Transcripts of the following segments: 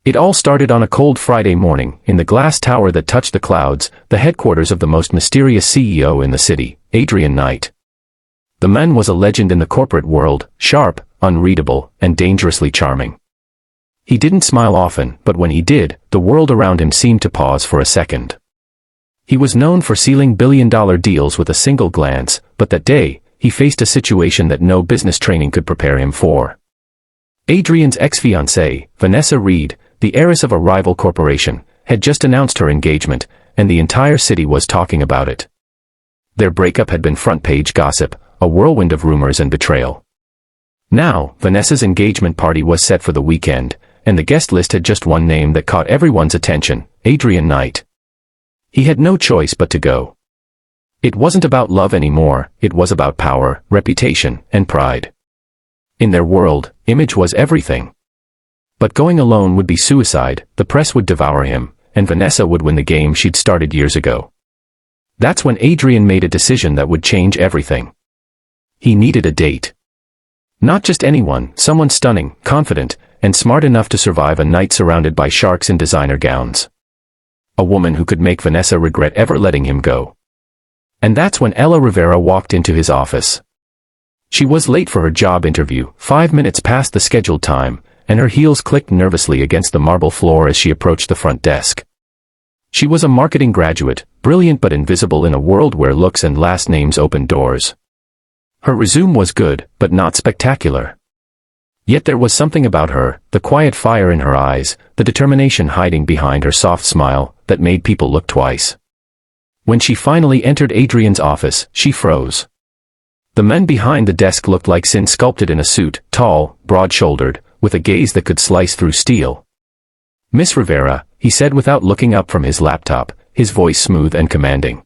It all started on a cold Friday morning, in the glass tower that touched the clouds, the headquarters of the most mysterious CEO in the city, Adrian Knight. The man was a legend in the corporate world, sharp, unreadable, and dangerously charming. He didn't smile often, but when he did, the world around him seemed to pause for a second. He was known for sealing billion-dollar deals with a single glance, but that day, he faced a situation that no business training could prepare him for. Adrian's ex-fiancée, Vanessa Reed, the heiress of a rival corporation, had just announced her engagement, and the entire city was talking about it. Their breakup had been front-page gossip, a whirlwind of rumors and betrayal. Now, Vanessa's engagement party was set for the weekend, and the guest list had just one name that caught everyone's attention, Adrian Knight. He had no choice but to go. It wasn't about love anymore, it was about power, reputation, and pride. In their world, image was everything. But going alone would be suicide, the press would devour him, and Vanessa would win the game she'd started years ago. That's when Adrian made a decision that would change everything. He needed a date. Not just anyone, someone stunning, confident, and smart enough to survive a night surrounded by sharks in designer gowns. A woman who could make Vanessa regret ever letting him go. And that's when Ella Rivera walked into his office. She was late for her job interview, 5 minutes past the scheduled time, and her heels clicked nervously against the marble floor as she approached the front desk. She was a marketing graduate, brilliant but invisible in a world where looks and last names opened doors. Her resume was good, but not spectacular. Yet there was something about her, the quiet fire in her eyes, the determination hiding behind her soft smile, that made people look twice. When she finally entered Adrian's office, she froze. The man behind the desk looked like sin sculpted in a suit, tall, broad-shouldered, with a gaze that could slice through steel. "Miss Rivera," he said without looking up from his laptop, his voice smooth and commanding.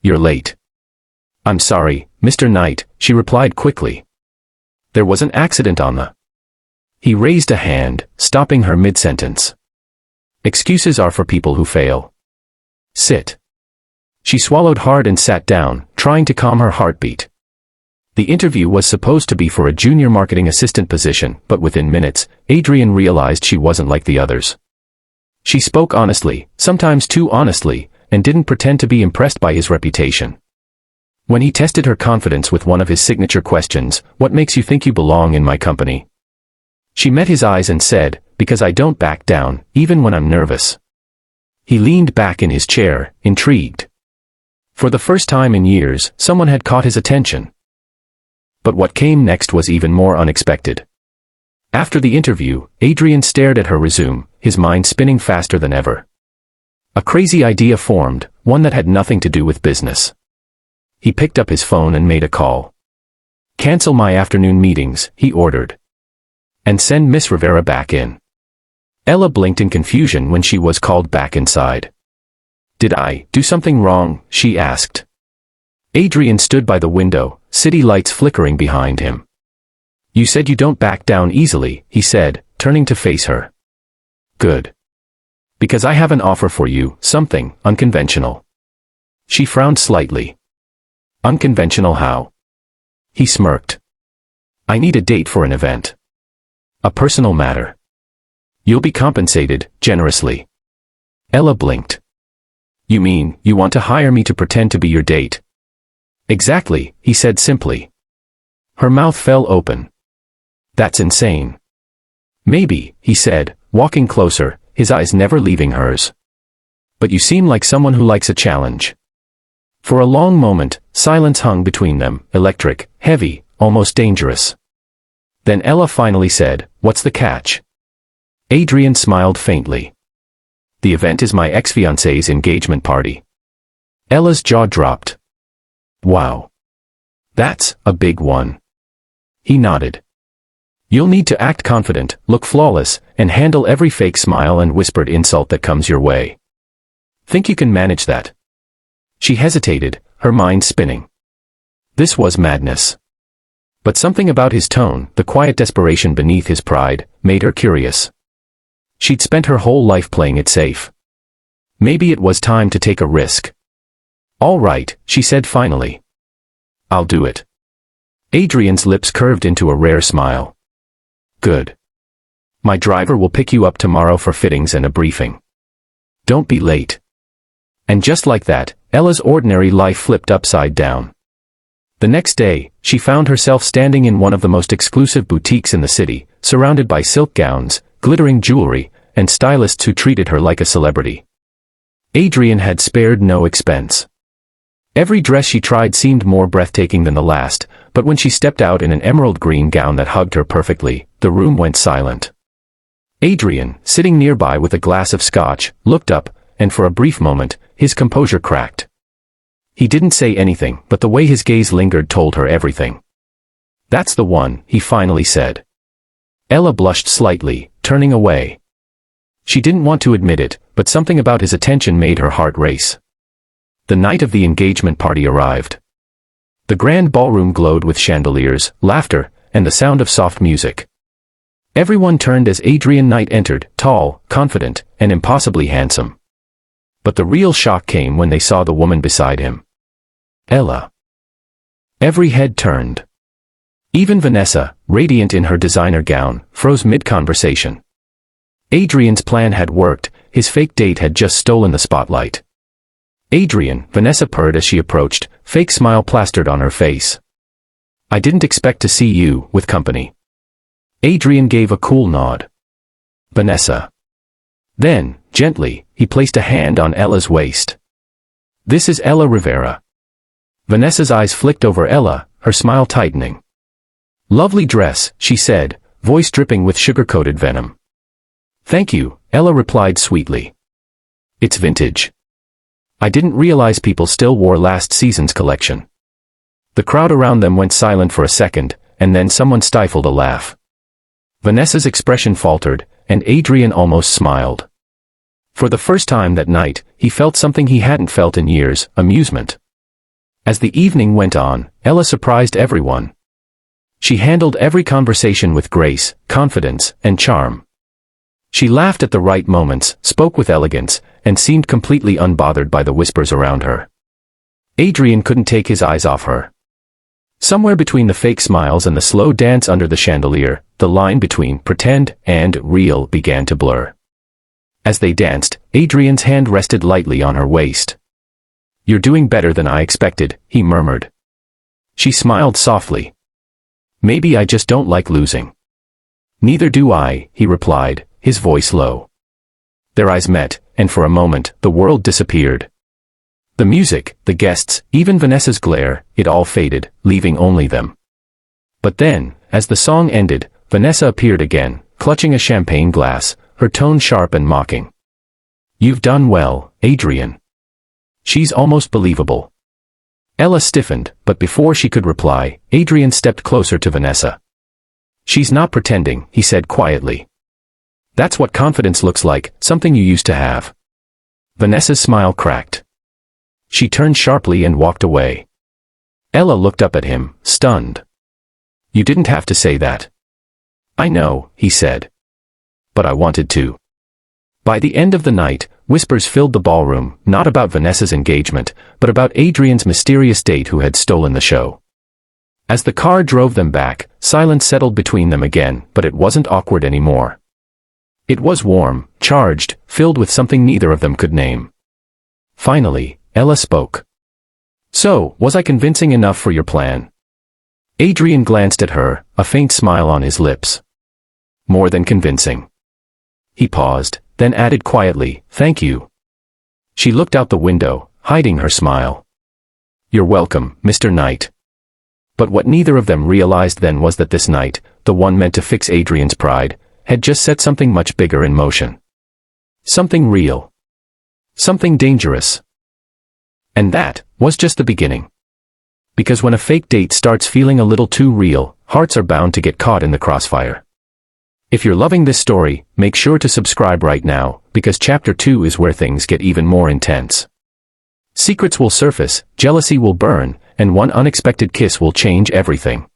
"You're late." "I'm sorry, Mr. Knight," she replied quickly. "There was an accident on the—" He raised a hand, stopping her mid-sentence. "Excuses are for people who fail. Sit." She swallowed hard and sat down, trying to calm her heartbeat. The interview was supposed to be for a junior marketing assistant position, but within minutes, Adrian realized she wasn't like the others. She spoke honestly, sometimes too honestly, and didn't pretend to be impressed by his reputation. When he tested her confidence with one of his signature questions, "What makes you think you belong in my company?" She met his eyes and said, "Because I don't back down, even when I'm nervous." He leaned back in his chair, intrigued. For the first time in years, someone had caught his attention. But what came next was even more unexpected. After the interview, Adrian stared at her resume, his mind spinning faster than ever. A crazy idea formed, one that had nothing to do with business. He picked up his phone and made a call. "Cancel my afternoon meetings," he ordered. "And send Miss Rivera back in." Ella blinked in confusion when she was called back inside. "Did I do something wrong?" she asked. Adrian stood by the window, city lights flickering behind him. "You said you don't back down easily," he said, turning to face her. "Good. Because I have an offer for you, something unconventional." She frowned slightly. "Unconventional how?" He smirked. "I need a date for an event. A personal matter. You'll be compensated, generously." Ella blinked. "You mean, you want to hire me to pretend to be your date?" "Exactly," he said simply. Her mouth fell open. "That's insane." "Maybe," he said, walking closer, his eyes never leaving hers. "But you seem like someone who likes a challenge." For a long moment, silence hung between them, electric, heavy, almost dangerous. Then Ella finally said, "What's the catch?" Adrian smiled faintly. "The event is my ex-fiancée's engagement party." Ella's jaw dropped. "Wow. That's a big one." He nodded. "You'll need to act confident, look flawless, and handle every fake smile and whispered insult that comes your way. Think you can manage that?" She hesitated, her mind spinning. This was madness. But something about his tone, the quiet desperation beneath his pride, made her curious. She'd spent her whole life playing it safe. Maybe it was time to take a risk. "All right," she said finally. "I'll do it." Adrian's lips curved into a rare smile. "Good. My driver will pick you up tomorrow for fittings and a briefing. Don't be late. And just like that, Ella's ordinary life flipped upside down. The next day, she found herself standing in one of the most exclusive boutiques in the city, surrounded by silk gowns, glittering jewelry, and stylists who treated her like a celebrity. Adrian had spared no expense. Every dress she tried seemed more breathtaking than the last, but when she stepped out in an emerald green gown that hugged her perfectly, the room went silent. Adrian, sitting nearby with a glass of scotch, looked up, and for a brief moment, his composure cracked. He didn't say anything, but the way his gaze lingered told her everything. That's the one, he finally said. Ella blushed slightly, turning away. She didn't want to admit it, but something about his attention made her heart race. The night of the engagement party arrived. The grand ballroom glowed with chandeliers, laughter, and the sound of soft music. Everyone turned as Adrian Knight entered, tall, confident, and impossibly handsome. But the real shock came when they saw the woman beside him. Ella. Every head turned. Even Vanessa, radiant in her designer gown, froze mid-conversation. Adrian's plan had worked, his fake date had just stolen the spotlight. Adrian, Vanessa purred as she approached, fake smile plastered on her face. I didn't expect to see you with company. Adrian gave a cool nod. Vanessa. Then, gently, he placed a hand on Ella's waist. This is Ella Rivera. Vanessa's eyes flicked over Ella, her smile tightening. Lovely dress, she said, voice dripping with sugar-coated venom. Thank you, Ella replied sweetly. It's vintage. I didn't realize people still wore last season's collection. The crowd around them went silent for a second, and then someone stifled a laugh. Vanessa's expression faltered, and Adrian almost smiled. For the first time that night, he felt something he hadn't felt in years, amusement. As the evening went on, Ella surprised everyone. She handled every conversation with grace, confidence, and charm. She laughed at the right moments, spoke with elegance, and seemed completely unbothered by the whispers around her. Adrian couldn't take his eyes off her. Somewhere between the fake smiles and the slow dance under the chandelier, the line between pretend and real began to blur. As they danced, Adrian's hand rested lightly on her waist. You're doing better than I expected, he murmured. She smiled softly. Maybe I just don't like losing. Neither do I, he replied, his voice low. Their eyes met, and for a moment, the world disappeared. The music, the guests, even Vanessa's glare, it all faded, leaving only them. But then, as the song ended, Vanessa appeared again, clutching a champagne glass, her tone sharp and mocking. You've done well, Adrian. She's almost believable. Ella stiffened, but before she could reply, Adrian stepped closer to Vanessa. She's not pretending, he said quietly. That's what confidence looks like, something you used to have. Vanessa's smile cracked. She turned sharply and walked away. Ella looked up at him, stunned. You didn't have to say that. I know, he said. But I wanted to. By the end of the night, whispers filled the ballroom, not about Vanessa's engagement, but about Adrian's mysterious date who had stolen the show. As the car drove them back, silence settled between them again, but it wasn't awkward anymore. It was warm, charged, filled with something neither of them could name. Finally, Ella spoke. So, was I convincing enough for your plan? Adrian glanced at her, a faint smile on his lips. More than convincing. He paused, then added quietly, thank you. She looked out the window, hiding her smile. You're welcome, Mr. Knight. But what neither of them realized then was that this night, the one meant to fix Adrian's pride, had just set something much bigger in motion. Something real. Something dangerous. And that was just the beginning. Because when a fake date starts feeling a little too real, hearts are bound to get caught in the crossfire. If you're loving this story, make sure to subscribe right now, because chapter 2 is where things get even more intense. Secrets will surface, jealousy will burn, and one unexpected kiss will change everything.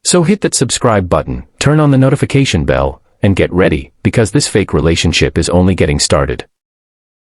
So hit that subscribe button, turn on the notification bell, and get ready, because this fake relationship is only getting started.